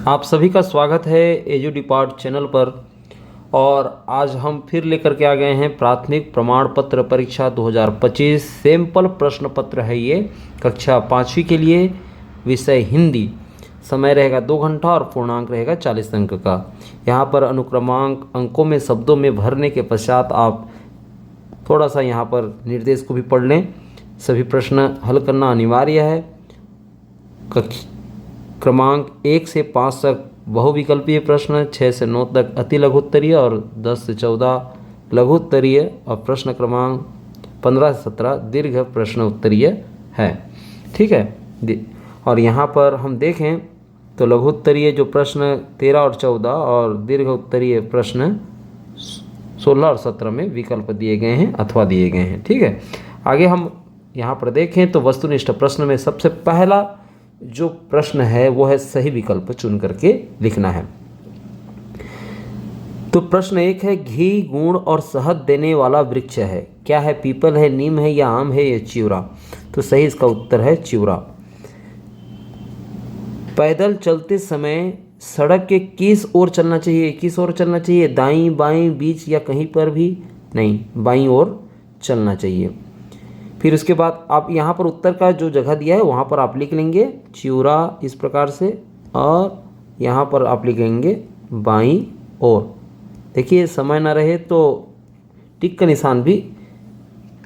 आप सभी का स्वागत है एजू डिपार्ट चैनल पर। और आज हम फिर लेकर के आ गए हैं प्राथमिक प्रमाण पत्र परीक्षा 2025 सैंपल प्रश्न पत्र है ये कक्षा 5वीं के लिए, विषय हिंदी। समय रहेगा 2 घंटा और पूर्णांक रहेगा 40 अंक का। यहाँ पर अनुक्रमांक अंकों में शब्दों में भरने के पश्चात आप थोड़ा सा यहाँ पर निर्देश को भी पढ़ लें। सभी प्रश्न हल करना अनिवार्य है। क्रमांक 1 से 5 तक बहुविकल्पीय प्रश्न, 6 से 9 तक अति लघु उत्तरीय और 10 से 14 लघु उत्तरीय और प्रश्न क्रमांक 15 से 17 दीर्घ प्रश्न उत्तरीय है। ठीक है। और यहाँ पर हम देखें तो लघु उत्तरीय जो प्रश्न 13 और 14 और दीर्घ उत्तरीय प्रश्न 16 और 17 में विकल्प दिए गए हैं अथवा दिए गए हैं। ठीक है। आगे हम यहाँ पर देखें तो वस्तुनिष्ठ प्रश्न में सबसे पहला जो प्रश्न है वो है सही विकल्प चुन करके लिखना है। तो प्रश्न 1 है, घी गुण और शहद देने वाला वृक्ष है, क्या है? पीपल है, नीम है या आम है या चिवरा? तो सही इसका उत्तर है चिवरा। पैदल चलते समय सड़क के किस ओर चलना चाहिए? किस ओर चलना चाहिए? दाईं बाईं बीच या कहीं पर भी नहीं, बाईं ओर चलना चाहिए। फिर उसके बाद आप यहाँ पर उत्तर का जो जगह दिया है वहाँ पर आप लिख लेंगे चिवरा इस प्रकार से, और यहाँ पर आप लिखेंगे बाईं ओर। देखिए समय ना रहे तो टिक का निशान भी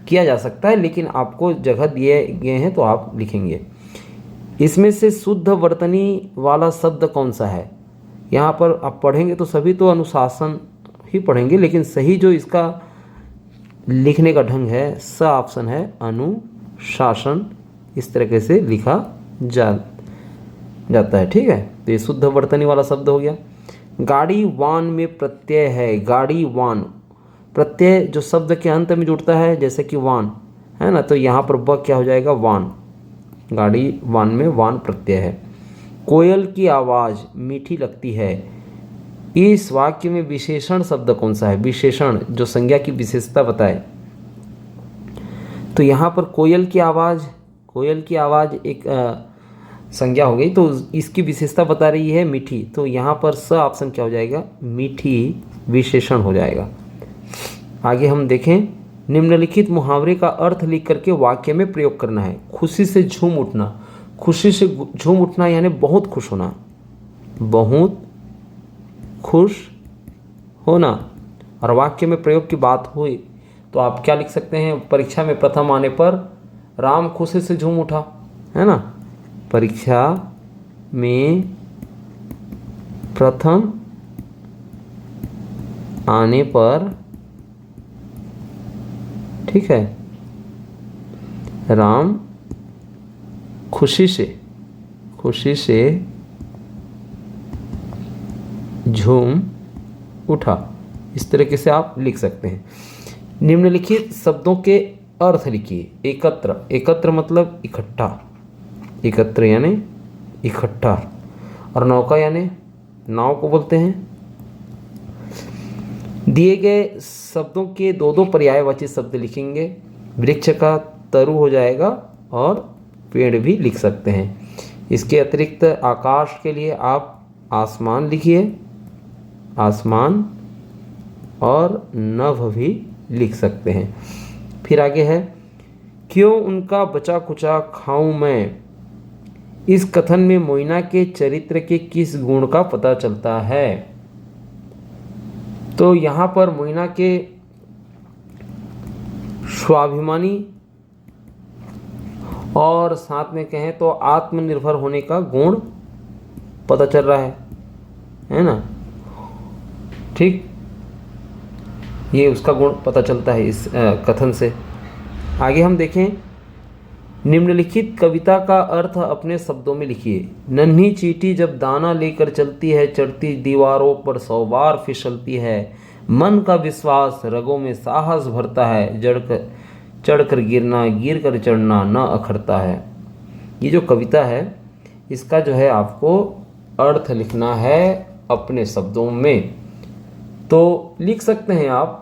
किया जा सकता है, लेकिन आपको जगह दिए गए हैं तो आप लिखेंगे। इसमें से शुद्ध वर्तनी वाला शब्द कौन सा है? यहाँ पर आप पढ़ेंगे तो सभी तो अनुशासन ही पढ़ेंगे, लेकिन सही जो इसका लिखने का ढंग है स ऑप्शन है अनुशासन, इस तरीके से लिखा जाता है। ठीक है। तो ये शुद्ध वर्तनी वाला शब्द हो गया। गाड़ी वान में प्रत्यय है, गाड़ी वान प्रत्यय जो शब्द के अंत में जुड़ता है जैसे कि वान है ना, तो यहाँ पर ब क्या हो जाएगा? वान। गाड़ी वान में वान प्रत्यय है। कोयल की आवाज़ मीठी लगती है, इस वाक्य में विशेषण शब्द कौन सा है? विशेषण जो संज्ञा की विशेषता बताए। तो यहाँ पर कोयल की आवाज़ एक संज्ञा हो गई, तो इसकी विशेषता बता रही है मीठी, तो यहाँ पर स ऑप्शन क्या हो जाएगा? मीठी विशेषण हो जाएगा। आगे हम देखें, निम्नलिखित मुहावरे का अर्थ लिख करके वाक्य में प्रयोग करना है। खुशी से झूम उठना, खुशी से झूम उठना यानी बहुत खुश होना, बहुत खुश होना। और वाक्य में प्रयोग की बात हुई तो आप क्या लिख सकते हैं? परीक्षा में प्रथम आने पर राम खुशी से झूम उठा, है ना। परीक्षा में प्रथम आने पर, ठीक है, राम खुशी से झूम उठा, इस तरीके से आप लिख सकते हैं। निम्नलिखित शब्दों के अर्थ लिखिए। एकत्र मतलब इकट्ठा, एकत्र यानी इकट्ठा, और नौका यानी नाव को बोलते हैं। दिए गए शब्दों के दो पर्यायवाची शब्द लिखेंगे। वृक्ष का तरु हो जाएगा और पेड़ भी लिख सकते हैं। इसके अतिरिक्त आकाश के लिए आप आसमान लिखिए, आसमान, और नभ भी लिख सकते हैं। फिर आगे है, क्यों उनका बचा कुचा खाऊं मैं, इस कथन में मोइना के चरित्र के किस गुण का पता चलता है? तो यहाँ पर मोइना के स्वाभिमानी और साथ में कहें तो आत्मनिर्भर होने का गुण पता चल रहा है ना। ठीक, ये उसका गुण पता चलता है इस कथन से। आगे हम देखें, निम्नलिखित कविता का अर्थ अपने शब्दों में लिखिए। नन्ही चींटी जब दाना लेकर चलती है, चढ़ती दीवारों पर 100 बार फिसलती है, मन का विश्वास रगों में साहस भरता है, चढ़कर गिरना, गिर कर चढ़ना न अखरता है। ये जो कविता है इसका जो है आपको अर्थ लिखना है अपने शब्दों में। तो लिख सकते हैं आप,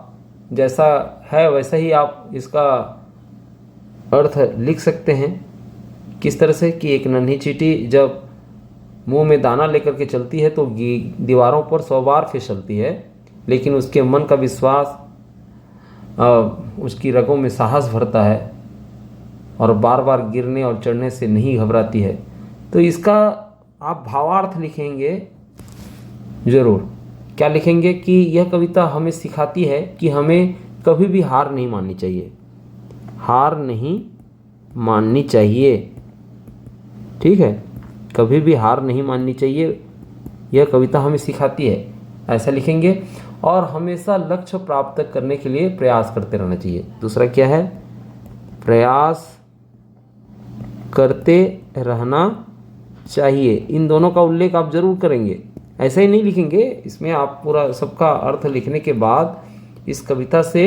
जैसा है वैसा ही आप इसका अर्थ लिख सकते हैं। किस तरह से कि एक नन्ही चींटी जब मुंह में दाना लेकर के चलती है तो दीवारों पर 100 बार फिसलती है, लेकिन उसके मन का विश्वास उसकी रगों में साहस भरता है और बार बार गिरने और चढ़ने से नहीं घबराती है। तो इसका आप भावार्थ लिखेंगे ज़रूर। क्या लिखेंगे कि यह कविता हमें सिखाती है कि हमें कभी भी हार नहीं माननी चाहिए, हार नहीं माननी चाहिए। ठीक है, कभी भी हार नहीं माननी चाहिए, यह कविता हमें सिखाती है, ऐसा लिखेंगे। और हमेशा लक्ष्य प्राप्त करने के लिए प्रयास करते रहना चाहिए। दूसरा क्या है, प्रयास करते रहना चाहिए। इन दोनों का उल्लेख आप जरूर करेंगे, ऐसा ही नहीं लिखेंगे। इसमें आप पूरा सबका अर्थ लिखने के बाद इस कविता से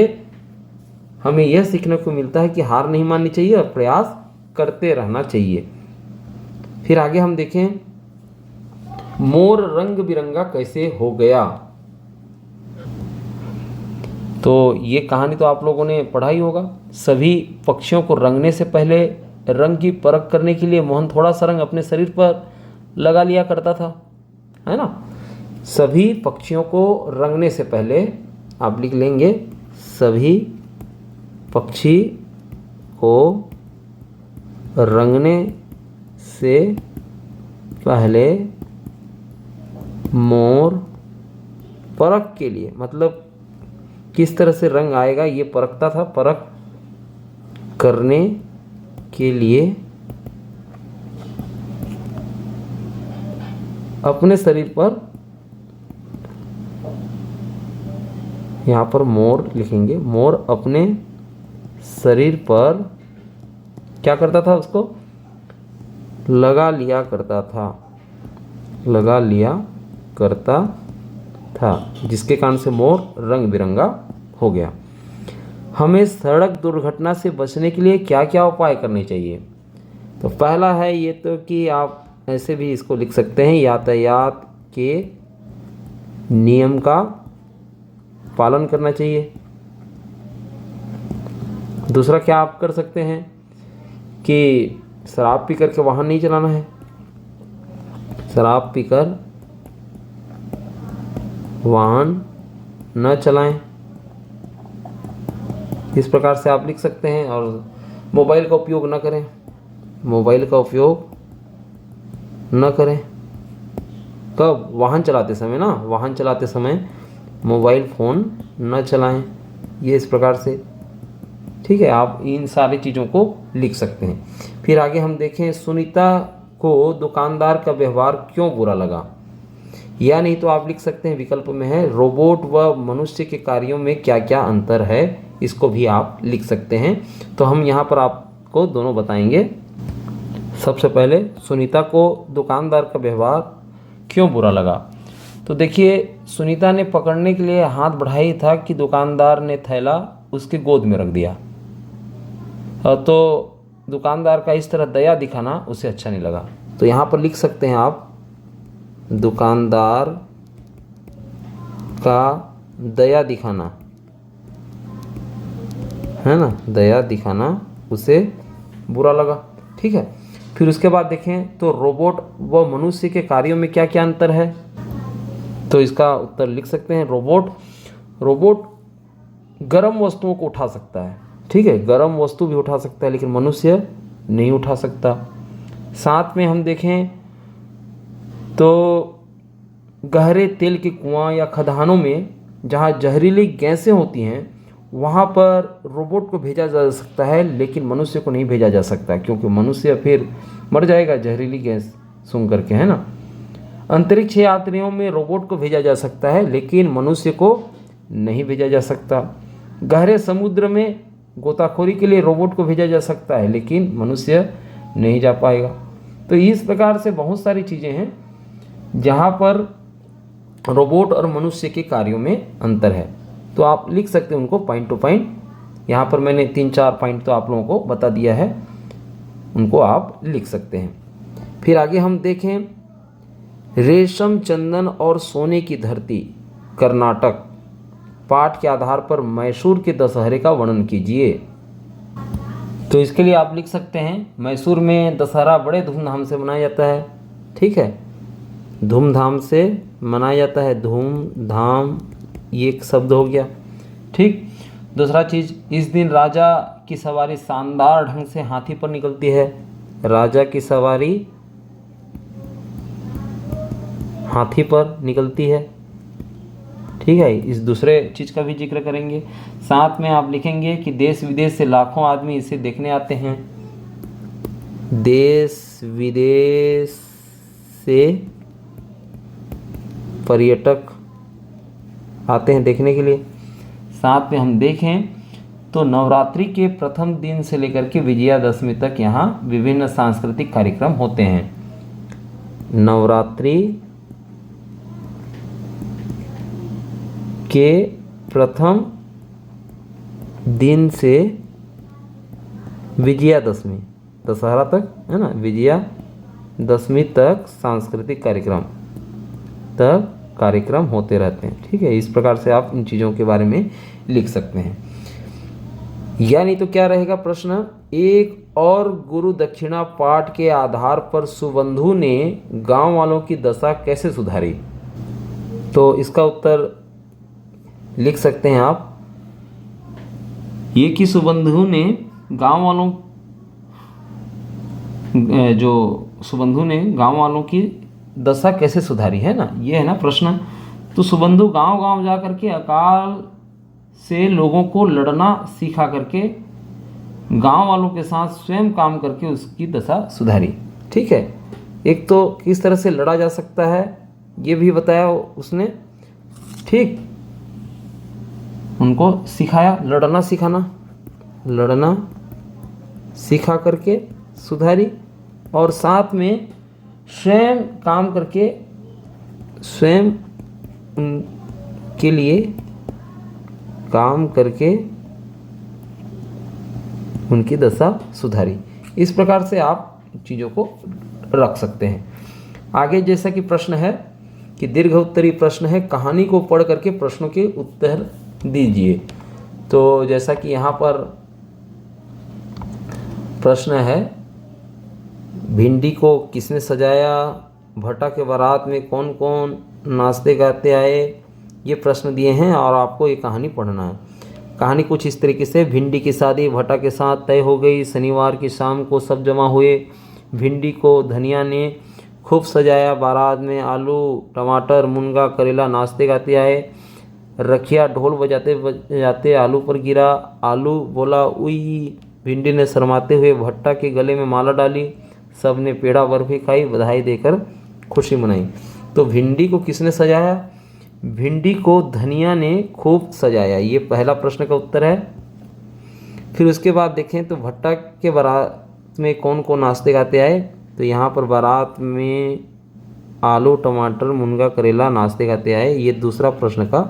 हमें यह सीखने को मिलता है कि हार नहीं माननी चाहिए और प्रयास करते रहना चाहिए। फिर आगे हम देखें, मोर रंग बिरंगा कैसे हो गया। तो ये कहानी तो आप लोगों ने पढ़ा ही होगा। सभी पक्षियों को रंगने से पहले रंग की परख करने के लिए मोहन थोड़ा सा रंग अपने शरीर पर लगा लिया करता था, है ना। सभी पक्षियों को रंगने से पहले आप लिख लेंगे, सभी पक्षी को रंगने से पहले मोर परख के लिए, मतलब किस तरह से रंग आएगा ये परखता था, परख करने के लिए अपने शरीर पर, यहाँ पर मोर लिखेंगे, मोर अपने शरीर पर क्या करता था, उसको लगा लिया करता था, लगा लिया करता था, जिसके कारण से मोर रंग बिरंगा हो गया। हमें सड़क दुर्घटना से बचने के लिए क्या क्या उपाय करने चाहिए। तो पहला है ये तो कि आप ऐसे भी इसको लिख सकते हैं, यातायात के नियम का पालन करना चाहिए। दूसरा क्या आप कर सकते हैं कि शराब पीकर के वाहन नहीं चलाना है, शराब पीकर वाहन न चलाएं, इस प्रकार से आप लिख सकते हैं। और मोबाइल का उपयोग न करें, मोबाइल का उपयोग न करें कब, वाहन चलाते समय ना, वाहन चलाते समय मोबाइल फ़ोन न चलाएं, ये इस प्रकार से। ठीक है, आप इन सारी चीज़ों को लिख सकते हैं। फिर आगे हम देखें, सुनीता को दुकानदार का व्यवहार क्यों बुरा लगा। या नहीं तो आप लिख सकते हैं, विकल्प में है, रोबोट व मनुष्य के कार्यों में क्या क्या अंतर है, इसको भी आप लिख सकते हैं। तो हम यहाँ पर आपको दोनों बताएंगे। सबसे पहले, सुनीता को दुकानदार का व्यवहार क्यों बुरा लगा। तो देखिए, सुनीता ने पकड़ने के लिए हाथ बढ़ाई था कि दुकानदार ने थैला उसके गोद में रख दिया, तो दुकानदार का इस तरह दया दिखाना उसे अच्छा नहीं लगा। तो यहाँ पर लिख सकते हैं आप, दुकानदार का दया दिखाना, है ना, दया दिखाना उसे बुरा लगा। ठीक है, फिर उसके बाद देखें तो रोबोट व मनुष्य के कार्यों में क्या क्या अंतर है। तो इसका उत्तर लिख सकते हैं, रोबोट गर्म वस्तुओं को उठा सकता है, ठीक है, गर्म वस्तु भी उठा सकता है, लेकिन मनुष्य नहीं उठा सकता। साथ में हम देखें तो गहरे तेल के कुआं या खदानों में जहाँ जहरीली गैसें होती हैं, वहाँ पर रोबोट को भेजा जा सकता है, लेकिन मनुष्य को नहीं भेजा जा सकता, क्योंकि मनुष्य फिर मर जाएगा जहरीली गैस सूंघ करके, है ना। अंतरिक्ष यात्रियों में रोबोट को भेजा जा सकता है, लेकिन मनुष्य को नहीं भेजा जा सकता। गहरे समुद्र में गोताखोरी के लिए रोबोट को भेजा जा सकता है, लेकिन मनुष्य नहीं जा पाएगा। तो इस प्रकार से बहुत सारी चीज़ें हैं जहाँ पर रोबोट और मनुष्य के कार्यों में अंतर है। तो आप लिख सकते हैं उनको पॉइंट टू पॉइंट। यहाँ पर मैंने 3-4 पॉइंट तो आप लोगों को बता दिया है, उनको आप लिख सकते हैं। फिर आगे हम देखें, रेशम, चंदन और सोने की धरती कर्नाटक पाठ के आधार पर मैसूर के दशहरे का वर्णन कीजिए। तो इसके लिए आप लिख सकते हैं, मैसूर में दशहरा बड़े धूमधाम से मनाया जाता है, ठीक है। धूमधाम से मनाया जाता है, धूमधाम ये एक शब्द हो गया। ठीक। दूसरा चीज़, इस दिन राजा की सवारी शानदार ढंग से हाथी पर निकलती है। राजा की सवारी हाथी पर निकलती है। ठीक है, इस दूसरे चीज़ का भी जिक्र करेंगे। साथ में आप लिखेंगे कि देश विदेश से लाखों आदमी इसे देखने आते हैं। देश विदेश से पर्यटक आते हैं देखने के लिए। साथ में हम देखें तो नवरात्रि के प्रथम दिन से लेकर के विजयादशमी तक यहाँ विभिन्न सांस्कृतिक कार्यक्रम होते हैं। नवरात्रि के प्रथम दिन से विजयादशमी, दशहरा तक है ना, विजयादशमी तक सांस्कृतिक कार्यक्रम होते रहते हैं। ठीक है, इस प्रकार से आप इन चीज़ों के बारे में लिख सकते हैं। यानी तो क्या रहेगा प्रश्न, एक और गुरु दक्षिणा पाठ के आधार पर सुबंधु ने गांव वालों की दशा कैसे सुधारी। तो इसका उत्तर लिख सकते हैं आप, ये कि सुबंधु ने गांव वालों की दशा कैसे सुधारी, है ना, ये है ना प्रश्न। तो सुबंधु गांव गांव जा करके अकाल से लोगों को लड़ना सीखा करके गांव वालों के साथ स्वयं काम करके उसकी दशा सुधारी। ठीक है, एक तो किस तरह से लड़ा जा सकता है ये भी बताया उसने। ठीक, उनको सिखाया, लड़ना सिखा करके सुधारी, और साथ में स्वयं काम करके स्वयं के लिए काम करके उनकी दशा सुधारी। इस प्रकार से आप चीज़ों को रख सकते हैं। आगे जैसा कि प्रश्न है कि दीर्घ उत्तरीय प्रश्न है, कहानी को पढ़ करके प्रश्नों के उत्तर दीजिए। तो जैसा कि यहाँ पर प्रश्न है, भिंडी को किसने सजाया, भट्टा के बारात में कौन कौन नाचते गाते आए, ये प्रश्न दिए हैं और आपको ये कहानी पढ़ना है। कहानी कुछ इस तरीके से, भिंडी की शादी भट्टा के साथ तय हो गई। शनिवार की शाम को सब जमा हुए। भिंडी को धनिया ने खूब सजाया। बारात में आलू टमाटर मुनगा करेला नाचते गाते आए। रखिया ढोल बजाते बजाते आलू पर गिरा। आलू बोला उई। भिंडी ने शर्माते हुए भट्टा के गले में माला डाली। सब ने पेड़ा बर्फी खाई, बधाई देकर खुशी मनाई। तो भिंडी को किसने सजाया, भिंडी को धनिया ने खूब सजाया, ये पहला प्रश्न का उत्तर है। फिर उसके बाद देखें तो भट्टा के बारात में कौन कौन नाचते गाते आए, तो यहाँ पर बारात में आलू टमाटर मुनगा करेला नाचते गाते आए, ये दूसरा प्रश्न का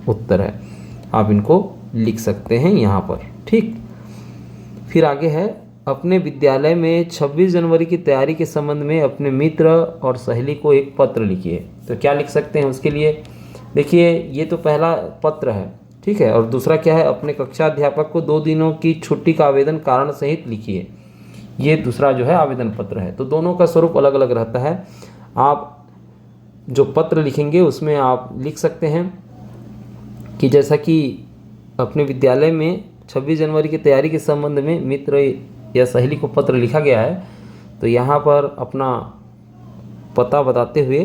उत्तर है। आप इनको लिख सकते हैं यहाँ पर। ठीक, फिर आगे है, अपने विद्यालय में 26 जनवरी की तैयारी के संबंध में अपने मित्र और सहेली को एक पत्र लिखिए। तो क्या लिख सकते हैं उसके लिए, देखिए ये तो पहला पत्र है, ठीक है, और दूसरा क्या है, अपने कक्षा अध्यापक को 2 दिनों की छुट्टी का आवेदन कारण सहित लिखिए। ये दूसरा जो है आवेदन पत्र है। तो दोनों का स्वरूप अलग अलग रहता है। आप जो पत्र लिखेंगे उसमें आप लिख सकते हैं कि जैसा कि अपने विद्यालय में 26 जनवरी की तैयारी के संबंध में मित्र या सहेली को पत्र लिखा गया है, तो यहाँ पर अपना पता बताते हुए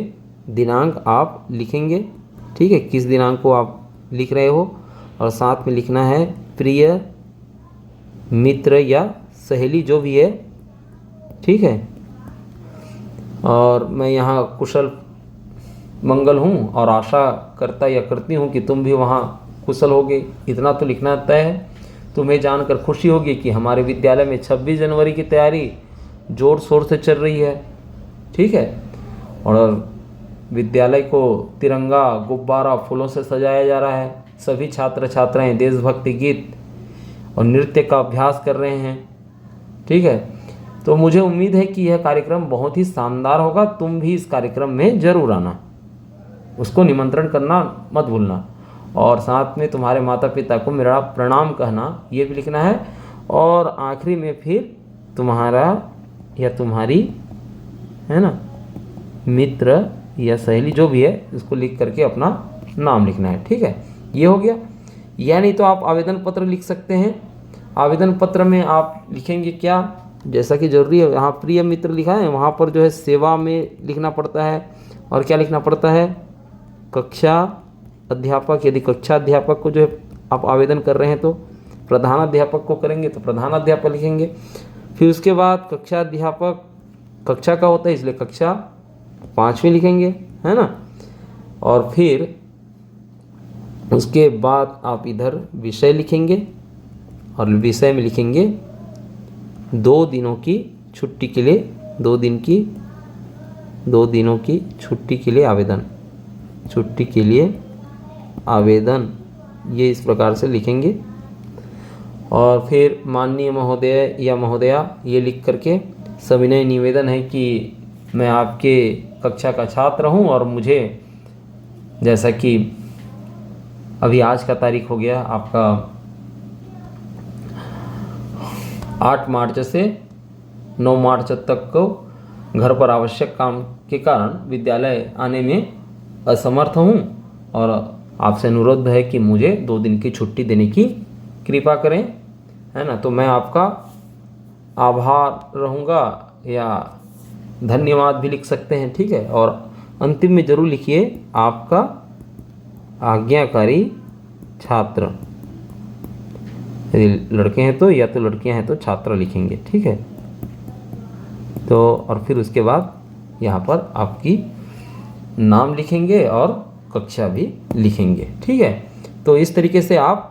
दिनांक आप लिखेंगे। ठीक है, किस दिनांक को आप लिख रहे हो, और साथ में लिखना है प्रिय मित्र या सहेली जो भी है। ठीक है, और मैं यहाँ कुशल मंगल हूँ और आशा करता या करती हूँ कि तुम भी वहाँ कुशल होगे, इतना तो लिखना तय है। तुम्हें जानकर खुशी होगी कि हमारे विद्यालय में 26 जनवरी की तैयारी जोर शोर से चल रही है। ठीक है, और विद्यालय को तिरंगा गुब्बारा फूलों से सजाया जा रहा है। सभी छात्र छात्राएं देशभक्ति गीत और नृत्य का अभ्यास कर रहे हैं। ठीक है, तो मुझे उम्मीद है कि यह कार्यक्रम बहुत ही शानदार होगा। तुम भी इस कार्यक्रम में जरूर आना, उसको निमंत्रण करना मत भूलना, और साथ में तुम्हारे माता पिता को मेरा प्रणाम कहना, ये भी लिखना है। और आखिरी में फिर तुम्हारा या तुम्हारी है ना मित्र या सहेली जो भी है इसको लिख करके अपना नाम लिखना है। ठीक है, ये हो गया। या नहीं तो आप आवेदन पत्र लिख सकते हैं। आवेदन पत्र में आप लिखेंगे क्या, जैसा कि ज़रूरी है यहाँ प्रिय मित्र लिखा है, वहाँ पर जो है सेवा में लिखना पड़ता है। और क्या लिखना पड़ता है, कक्षा अध्यापक, यदि कक्षा अध्यापक को जो है आप आवेदन कर रहे हैं तो प्रधान अध्यापक को करेंगे तो प्रधान अध्यापक लिखेंगे। फिर उसके बाद कक्षा अध्यापक कक्षा का होता है इसलिए कक्षा 5वीं लिखेंगे, है ना। और फिर उसके बाद आप इधर विषय लिखेंगे और विषय में लिखेंगे 2 दिनों की छुट्टी के लिए, 2 दिनों की छुट्टी के लिए आवेदन, ये इस प्रकार से लिखेंगे। और फिर माननीय महोदय या महोदया ये लिख करके सविनय निवेदन है कि मैं आपके कक्षा का छात्र हूँ और मुझे, जैसा कि अभी आज का तारीख हो गया आपका 8 मार्च से 9 मार्च तक को घर पर आवश्यक काम के कारण विद्यालय आने में असमर्थ हूँ और आपसे अनुरोध है कि मुझे 2 दिन की छुट्टी देने की कृपा करें, है ना। तो मैं आपका आभार रहूँगा या धन्यवाद भी लिख सकते हैं। ठीक है, और अंतिम में ज़रूर लिखिए आपका आज्ञाकारी छात्र, यदि लड़के हैं तो, या तो लड़कियां हैं तो छात्र लिखेंगे। ठीक है, तो और फिर उसके बाद यहाँ पर आपकी नाम लिखेंगे और कक्षा भी लिखेंगे। ठीक है, तो इस तरीके से आप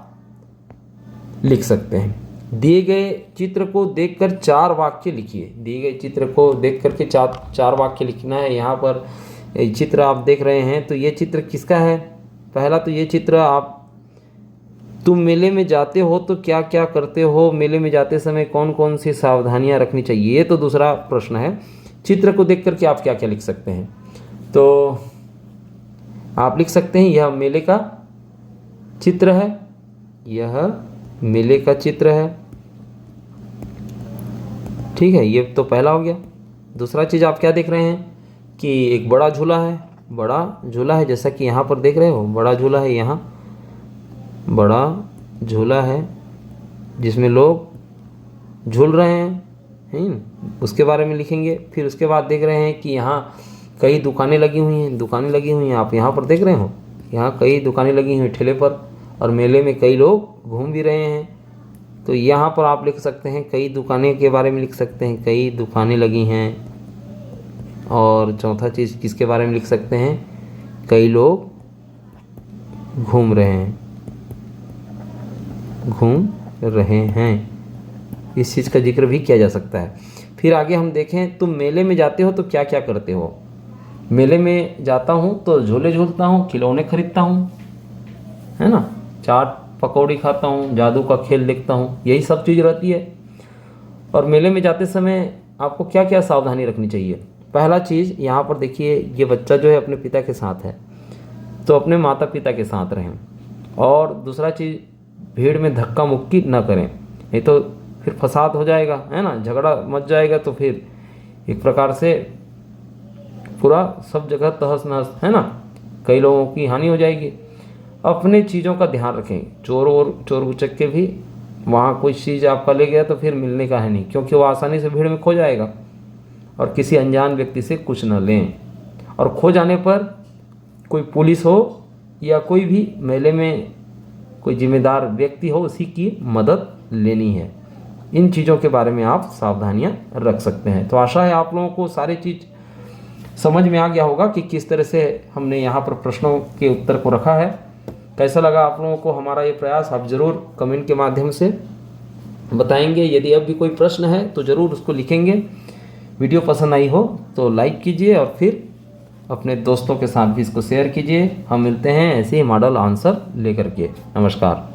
लिख सकते हैं। दिए गए चित्र को देखकर 4 वाक्य लिखिए। दिए गए चित्र को देख करके 4 वाक्य लिखना है। यहाँ पर चित्र आप देख रहे हैं तो ये चित्र किसका है। पहला तो ये चित्र, आप तुम मेले में जाते हो तो क्या क्या करते हो, मेले में जाते समय कौन कौन सी सावधानियां रखनी चाहिए, ये तो दूसरा प्रश्न है। चित्र को देख करके आप क्या क्या लिख सकते हैं, तो आप लिख सकते हैं यह मेले का चित्र है, यह मेले का चित्र है। ठीक है, ये तो पहला हो गया। दूसरा चीज़ आप क्या देख रहे हैं कि एक बड़ा झूला है, जैसा कि यहाँ पर देख रहे हो, बड़ा झूला है, यहाँ बड़ा झूला है जिसमें लोग झूल रहे हैं, उसके बारे में लिखेंगे। फिर उसके बाद देख रहे हैं कि यहाँ कई दुकानें लगी हुई हैं, आप यहाँ पर देख रहे हो, यहाँ कई दुकानें लगी हुई ठेले पर, और मेले में कई लोग घूम भी रहे हैं। तो यहाँ पर आप लिख सकते हैं कई दुकानें के बारे में लिख सकते हैं, कई दुकानें लगी हैं। और चौथा चीज़ किसके बारे में लिख सकते हैं, कई लोग घूम रहे हैं, इस चीज़ का जिक्र भी किया जा सकता है। फिर आगे हम देखें, तुम मेले में जाते हो तो क्या क्या करते हो। मेले में जाता हूँ तो झूले झूलता हूँ, खिलौने खरीदता हूँ, है ना, चाट पकौड़ी खाता हूँ, जादू का खेल देखता हूँ, यही सब चीज़ रहती है। और मेले में जाते समय आपको क्या क्या सावधानी रखनी चाहिए। पहला चीज़ यहाँ पर देखिए, ये बच्चा जो है अपने पिता के साथ है तो अपने माता पिता के साथ रहें। और दूसरा चीज़, भीड़ में धक्का मुक्की ना करें, नहीं तो फिर फसाद हो जाएगा, है ना, झगड़ा मच जाएगा, तो फिर एक प्रकार से पूरा सब जगह तहस नहस, है ना, कई लोगों की हानि हो जाएगी। अपने चीज़ों का ध्यान रखें, चोर उचक्के भी वहाँ कोई चीज़ आपका ले गया तो फिर मिलने का है नहीं, क्योंकि वो आसानी से भीड़ में खो जाएगा। और किसी अनजान व्यक्ति से कुछ न लें। और खो जाने पर कोई पुलिस हो या कोई भी मेले में कोई जिम्मेदार व्यक्ति हो, उसी की मदद लेनी है। इन चीज़ों के बारे में आप सावधानियां रख सकते हैं। तो आशा है आप लोगों को सारी चीज़ समझ में आ गया होगा कि किस तरह से हमने यहाँ पर प्रश्नों के उत्तर को रखा है। कैसा लगा आप लोगों को हमारा ये प्रयास, आप ज़रूर कमेंट के माध्यम से बताएंगे। यदि अब भी कोई प्रश्न है तो ज़रूर उसको लिखेंगे। वीडियो पसंद आई हो तो लाइक कीजिए और फिर अपने दोस्तों के साथ भी इसको शेयर कीजिए। हम मिलते हैं ऐसे ही मॉडल आंसर लेकर के। नमस्कार।